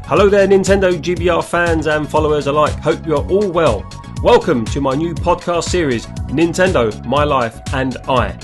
Hello there NintendoGBR fans and followers alike, hope you're all well. Welcome to my new podcast series, Nintendo, My Life and I.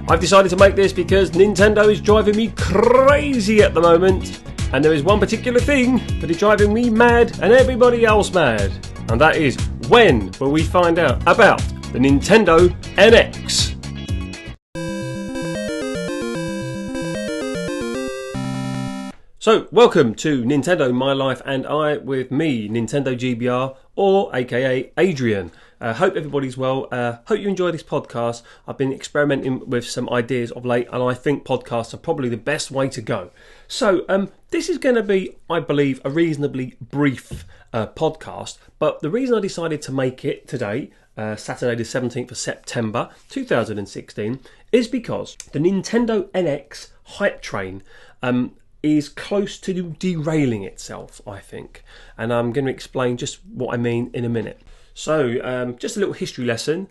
I've decided to make this because Nintendo is driving me crazy at the moment, and there is one particular thing that is driving me mad and everybody else mad, and that is, when will we find out about the Nintendo NX? So, welcome to Nintendo, My Life and I with me, NintendoGBR, or aka Adrian. Hope everybody's well. Hope you enjoy this podcast. I've been experimenting with some ideas of late, and I think podcasts are probably the best way to go. So, this is going to be, I believe, a reasonably brief podcast, but the reason I decided to make it today, Saturday the 17th of September 2016, is because the Nintendo NX hype train is close to derailing itself, I think. And I'm going to explain just what I mean in a minute. So, just a little history lesson.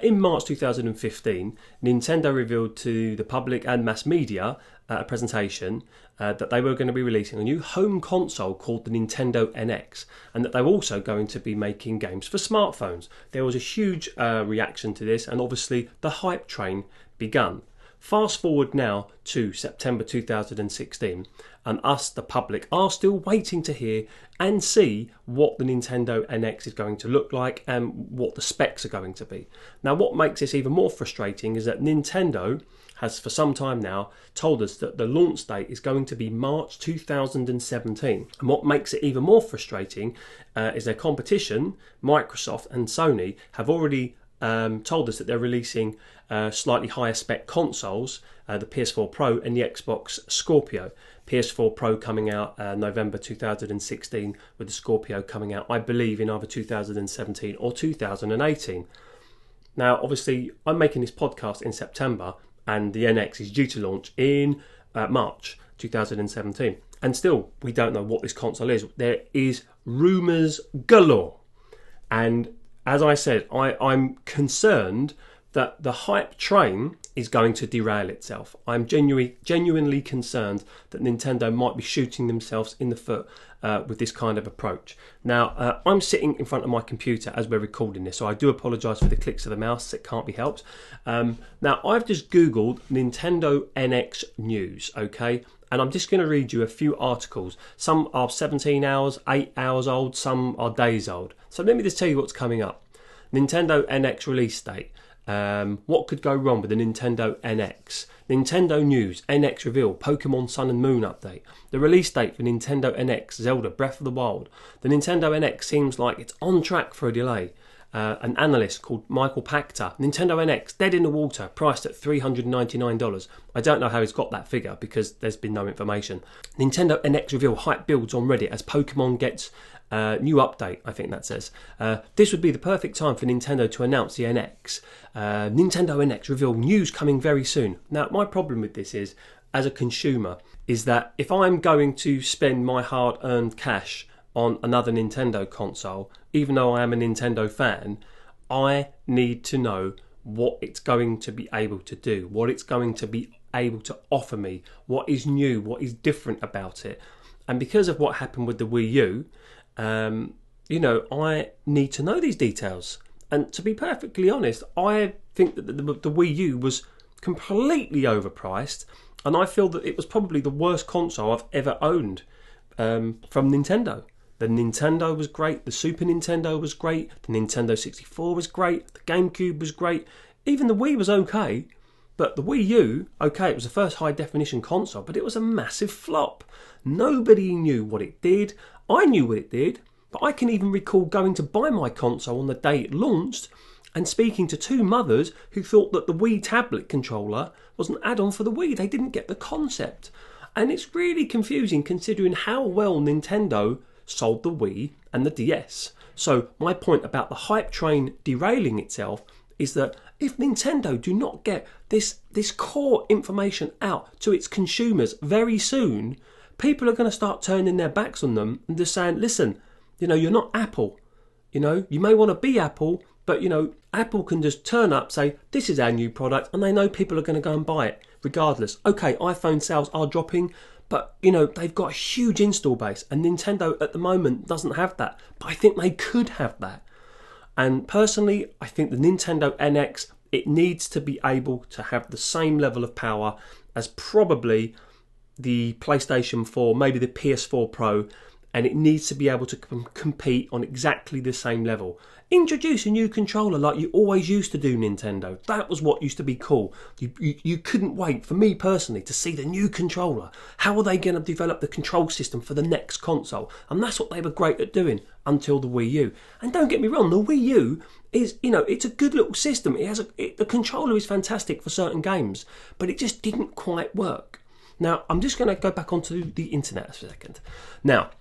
In March 2015, Nintendo revealed to the public and mass media a presentation that they were going to be releasing a new home console called the Nintendo NX, and that they were also going to be making games for smartphones. There was a huge reaction to this, and obviously the hype train begun. Fast forward now to September 2016, and us, the public, are still waiting to hear and see what the Nintendo NX is going to look like and what the specs are going to be. Now, what makes this even more frustrating is that Nintendo has for some time now told us that the launch date is going to be March 2017. And what makes it even more frustrating is their competition, Microsoft and Sony, have already told us that they're releasing slightly higher spec consoles, the PS4 Pro and the Xbox Scorpio. PS4 Pro coming out November 2016, with the Scorpio coming out, I believe, in either 2017 or 2018. Now, obviously, I'm making this podcast in September, and the NX is due to launch in March 2017. And still, we don't know what this console is. There is rumours galore. And as I said, I'm concerned that the hype train is going to derail itself. I'm genuinely concerned that Nintendo might be shooting themselves in the foot with this kind of approach. Now, I'm sitting in front of my computer as we're recording this, so I do apologise for the clicks of the mouse. It can't be helped. Now, I've just Googled Nintendo NX news, okay? And I'm just going to read you a few articles. Some are 17 hours, 8 hours old, some are days old. So let me just tell you what's coming up. Nintendo NX release date. What could go wrong with the Nintendo NX? Nintendo News, NX reveal, Pokemon Sun and Moon update. The release date for Nintendo NX, Zelda Breath of the Wild. The Nintendo NX seems like it's on track for a delay. An analyst called Michael Pachter, Nintendo NX dead in the water, priced at $399. I don't know how he's got that figure because there's been no information. Nintendo NX reveal, hype builds on Reddit as Pokemon gets new update, I think that says. This would be the perfect time for Nintendo to announce the NX. Nintendo NX reveal, news coming very soon. Now, my problem with this is, as a consumer, is that if I'm going to spend my hard-earned cash on another Nintendo console, even though I am a Nintendo fan, I need to know what it's going to be able to do, what it's going to be able to offer me, what is new, what is different about it. And because of what happened with the Wii U, I need to know these details. And to be perfectly honest, I think that the Wii U was completely overpriced, and I feel that it was probably the worst console I've ever owned from Nintendo. The Nintendo was great, the Super Nintendo was great, the Nintendo 64 was great, the GameCube was great, even the Wii was okay, but the Wii U, okay, it was the first high-definition console, but it was a massive flop. Nobody knew what it did. I knew what it did, but I can even recall going to buy my console on the day it launched and speaking to two mothers who thought that the Wii tablet controller was an add-on for the Wii. They didn't get the concept. And it's really confusing considering how well Nintendo sold the Wii and the DS. So my point about the hype train derailing itself is that if Nintendo do not get this core information out to its consumers very soon, people are going to start turning their backs on them and just saying, listen, you're not Apple. You may want to be Apple, but Apple can just turn up, say, this is our new product, and they know people are going to go and buy it regardless. Okay, iPhone sales are dropping, But, they've got a huge install base, and Nintendo at the moment doesn't have that. But I think they could have that. And personally, I think the Nintendo NX, it needs to be able to have the same level of power as probably the PlayStation 4, maybe the PS4 Pro, and it needs to be able to compete on exactly the same level. Introduce a new controller like you always used to do, Nintendo. That was what used to be cool. You couldn't wait, for me personally, to see the new controller. How are they going to develop the control system for the next console? And that's what they were great at doing until the Wii U. And don't get me wrong, the Wii U is, it's a good little system. The controller is fantastic for certain games, but it just didn't quite work. Now, I'm just going to go back onto the internet for a second. Now,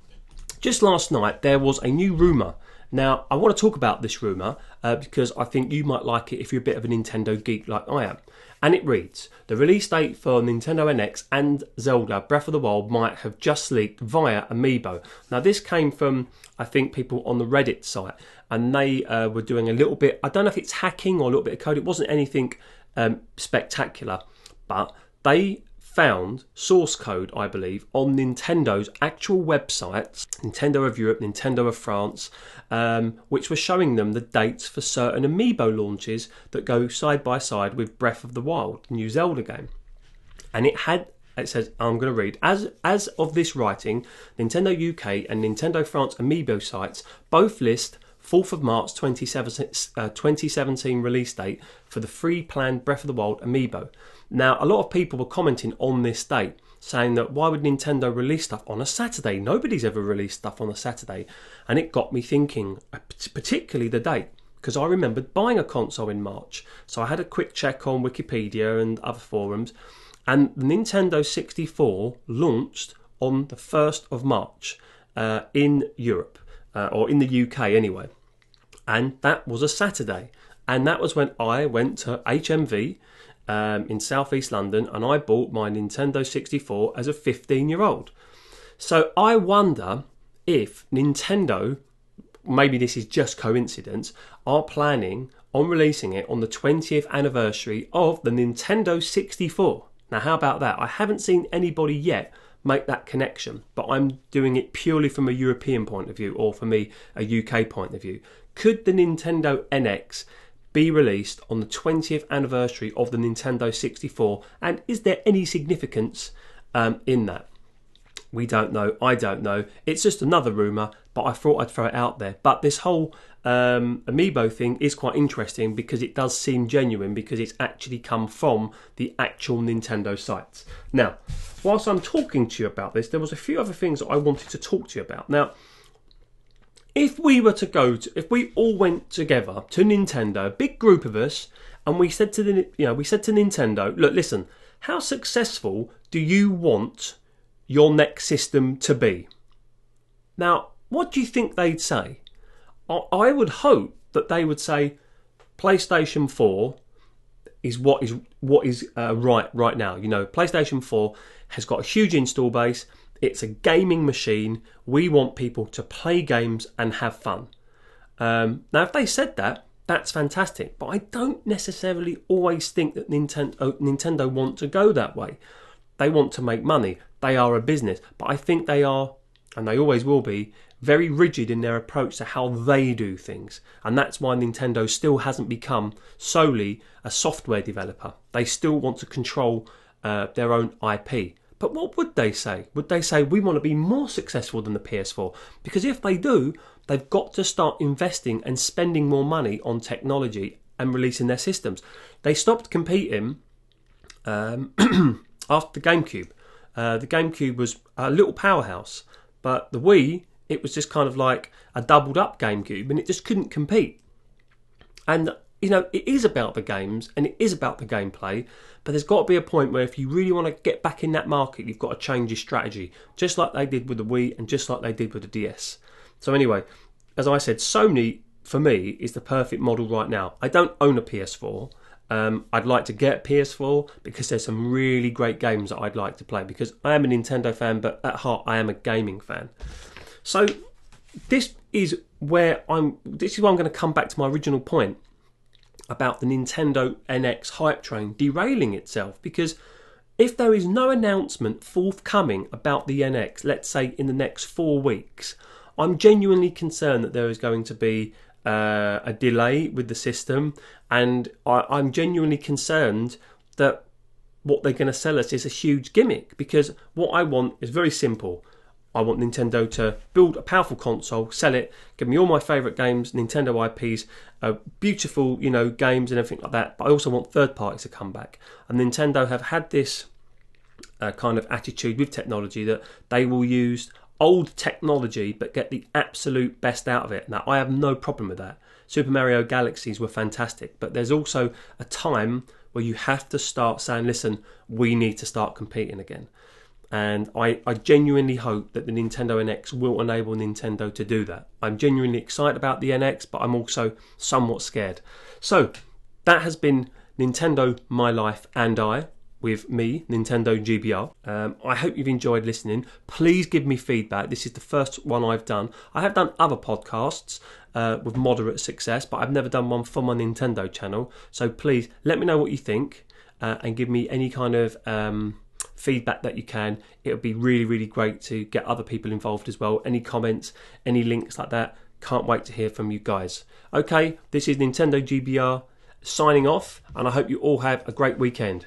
just last night, there was a new rumour. Now, I want to talk about this rumour because I think you might like it if you're a bit of a Nintendo geek like I am. And it reads, the release date for Nintendo NX and Zelda Breath of the Wild might have just leaked via Amiibo. Now, this came from, I think, people on the Reddit site. And they were doing a little bit, I don't know if it's hacking or a little bit of code. It wasn't anything spectacular. But they found source code, I believe, on Nintendo's actual websites, Nintendo of Europe, Nintendo of France, which were showing them the dates for certain Amiibo launches that go side by side with Breath of the Wild, the new Zelda game. And it says, I'm going to read, as of this writing, Nintendo UK and Nintendo France Amiibo sites both list 4th of March 2017 release date for the free planned Breath of the Wild Amiibo. Now, a lot of people were commenting on this date, saying that why would Nintendo release stuff on a Saturday? Nobody's ever released stuff on a Saturday. And it got me thinking, particularly the date, because I remembered buying a console in March. So I had a quick check on Wikipedia and other forums, and the Nintendo 64 launched on the 1st of March in Europe, or in the UK anyway. And that was a Saturday. And that was when I went to HMV in southeast London, and I bought my Nintendo 64 as a 15-year-old. So I wonder if Nintendo, maybe this is just coincidence, are planning on releasing it on the 20th anniversary of the Nintendo 64. Now, how about that? I haven't seen anybody yet make that connection, but I'm doing it purely from a European point of view, or for me, a UK point of view. Could the Nintendo NX be released on the 20th anniversary of the Nintendo 64, and is there any significance in that? We don't know. I don't know. It's just another rumour, but I thought I'd throw it out there. But this whole Amiibo thing is quite interesting because it does seem genuine, because it's actually come from the actual Nintendo sites. Now, whilst I'm talking to you about this, there was a few other things that I wanted to talk to you about. Now, if we all went together to Nintendo, a big group of us, and we said to Nintendo, look, listen, how successful do you want your next system to be? Now, what do you think they'd say? I would hope that they would say PlayStation 4 is what is right now. PlayStation 4 has got a huge install base. It's a gaming machine. We want people to play games and have fun. Now, if they said that, that's fantastic. But I don't necessarily always think that Nintendo want to go that way. They want to make money. They are a business. But I think they are, and they always will be, very rigid in their approach to how they do things. And that's why Nintendo still hasn't become solely a software developer. They still want to control their own IP. But what would they say? Would they say, we want to be more successful than the PS4? Because if they do, they've got to start investing and spending more money on technology and releasing their systems. They stopped competing after the GameCube. The GameCube was a little powerhouse, but the Wii, it was just kind of like a doubled up GameCube, and it just couldn't compete. And it is about the games and it is about the gameplay, but there's got to be a point where if you really want to get back in that market, you've got to change your strategy, just like they did with the Wii and just like they did with the DS. So anyway, as I said, Sony, for me, is the perfect model right now. I don't own a PS4. I'd like to get a PS4 because there's some really great games that I'd like to play, because I am a Nintendo fan, but at heart I am a gaming fan. So this is where I'm going to come back to my original point about the Nintendo NX hype train derailing itself, because if there is no announcement forthcoming about the NX, let's say in the next 4 weeks, I'm genuinely concerned that there is going to be a delay with the system, and I'm genuinely concerned that what they're going to sell us is a huge gimmick, because what I want is very simple. I want Nintendo to build a powerful console, sell it, give me all my favourite games, Nintendo IPs, beautiful, games and everything like that. But I also want third parties to come back. And Nintendo have had this kind of attitude with technology that they will use old technology but get the absolute best out of it. Now, I have no problem with that. Super Mario Galaxies were fantastic, but there's also a time where you have to start saying, listen, we need to start competing again. And I genuinely hope that the Nintendo NX will enable Nintendo to do that. I'm genuinely excited about the NX, but I'm also somewhat scared. So that has been Nintendo, My Life and I, with me, NintendoGBR. I hope you've enjoyed listening. Please give me feedback. This is the first one I've done. I have done other podcasts with moderate success, but I've never done one for my Nintendo channel. So please let me know what you think and give me any kind of feedback that you can. It would be really, really great to get other people involved as well. Any comments, any links like that. Can't wait to hear from you guys. Okay, this is NintendoGBR signing off, and I hope you all have a great weekend.